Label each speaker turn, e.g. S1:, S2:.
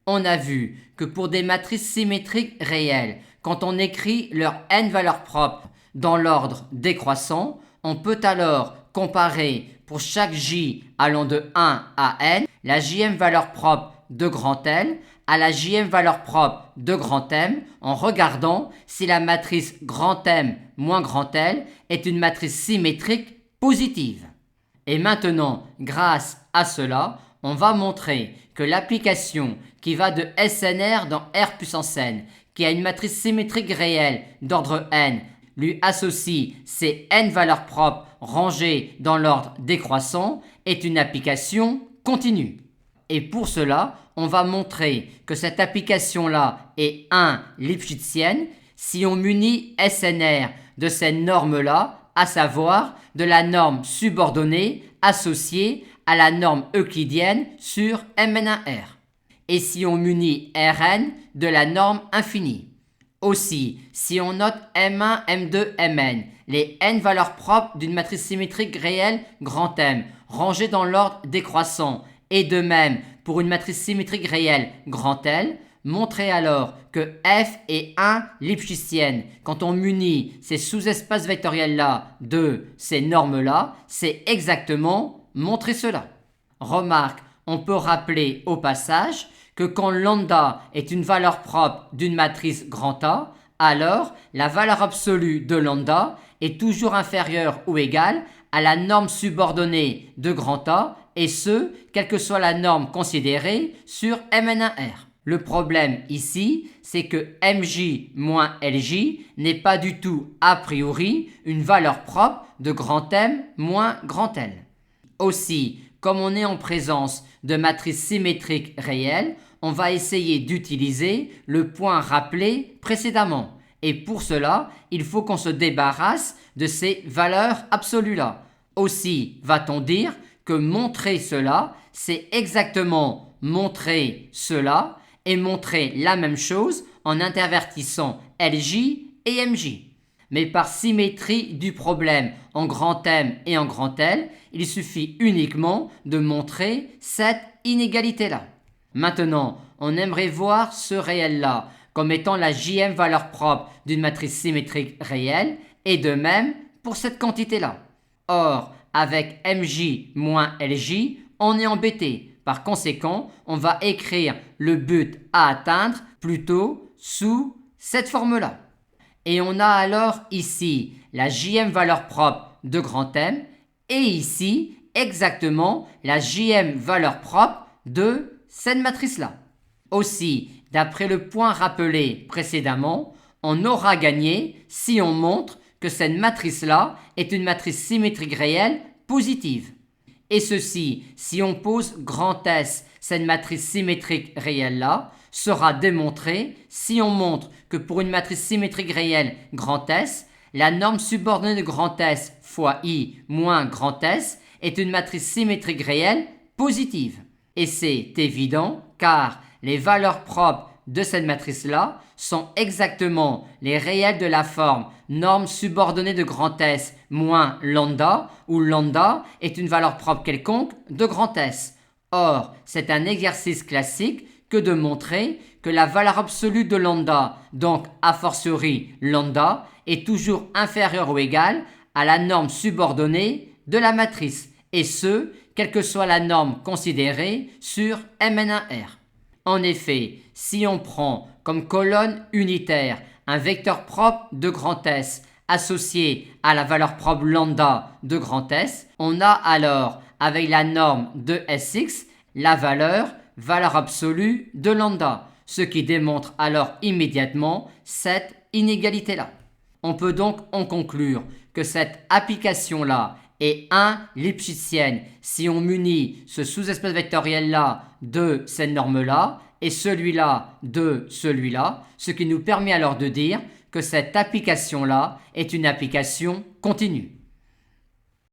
S1: On a vu que pour des matrices symétriques réelles, quand on écrit leurs n valeurs propres dans l'ordre décroissant, on peut alors comparer pour chaque j allant de 1 à n la jm valeur propre de grand L à la jm valeur propre de grand M en regardant si la matrice grand M moins grand L est une matrice symétrique positive. Et maintenant, grâce à cela, on va montrer que l'application qui va de SNR dans R puissance n, qui a une matrice symétrique réelle d'ordre n, lui associe ses n valeurs propres rangées dans l'ordre décroissant, est une application continue. Et pour cela, on va montrer que cette application-là est lipschitzienne si on munit SNR de cette norme-là, à savoir de la norme subordonnée associée à la norme euclidienne sur Mn1R. Et si on munit Rn de la norme infinie. Aussi, si on note M1, M2, Mn, les n valeurs propres d'une matrice symétrique réelle grand M, rangées dans l'ordre décroissant, et de même pour une matrice symétrique réelle grand L, montrez alors que F est lipschitzienne. Quand on munit ces sous-espaces vectoriels-là de ces normes-là, c'est exactement montrer cela. Remarque, on peut rappeler au passage que quand lambda est une valeur propre d'une matrice grand A, alors la valeur absolue de lambda est toujours inférieure ou égale à la norme subordonnée de grand A, et ce, quelle que soit la norme considérée sur Mn1R. Le problème ici, c'est que Mj moins Lj n'est pas du tout a priori une valeur propre de grand M moins grand L. Aussi, comme on est en présence de matrices symétriques réelles, on va essayer d'utiliser le point rappelé précédemment. Et pour cela, il faut qu'on se débarrasse de ces valeurs absolues-là. Aussi, va-t-on dire que montrer cela, c'est exactement montrer cela et montrer la même chose en intervertissant Lj et Mj. Mais par symétrie du problème en grand M et en grand L, il suffit uniquement de montrer cette inégalité-là. Maintenant, on aimerait voir ce réel-là comme étant la jm valeur propre d'une matrice symétrique réelle et de même pour cette quantité-là. Or, avec Mj moins Lj, on est embêté. Par conséquent, on va écrire le but à atteindre plutôt sous cette forme-là. Et on a alors ici la jm valeur propre de grand M et ici exactement la jm valeur propre de cette matrice-là. Aussi, d'après le point rappelé précédemment, on aura gagné si on montre que cette matrice-là est une matrice symétrique réelle positive. Et ceci, si on pose grand S, cette matrice symétrique réelle-là, sera démontré si on montre que pour une matrice symétrique réelle grand S, la norme subordonnée de grand S fois I moins grand S est une matrice symétrique réelle positive. Et c'est évident car les valeurs propres de cette matrice-là sont exactement les réels de la forme norme subordonnée de grand S moins lambda, où lambda est une valeur propre quelconque de grand S. Or, c'est un exercice classique que de montrer que la valeur absolue de lambda, donc a fortiori lambda, est toujours inférieure ou égale à la norme subordonnée de la matrice, et ce, quelle que soit la norme considérée sur Mn1R. En effet, si on prend comme colonne unitaire un vecteur propre de grand S associé à la valeur propre lambda de grand S, on a alors, avec la norme de Sx, la valeur absolue de lambda, ce qui démontre alors immédiatement cette inégalité-là. On peut donc en conclure que cette application-là est lipschitzienne si on munit ce sous-espace vectoriel-là de cette norme-là et celui-là de celui-là, ce qui nous permet alors de dire que cette application-là est une application continue.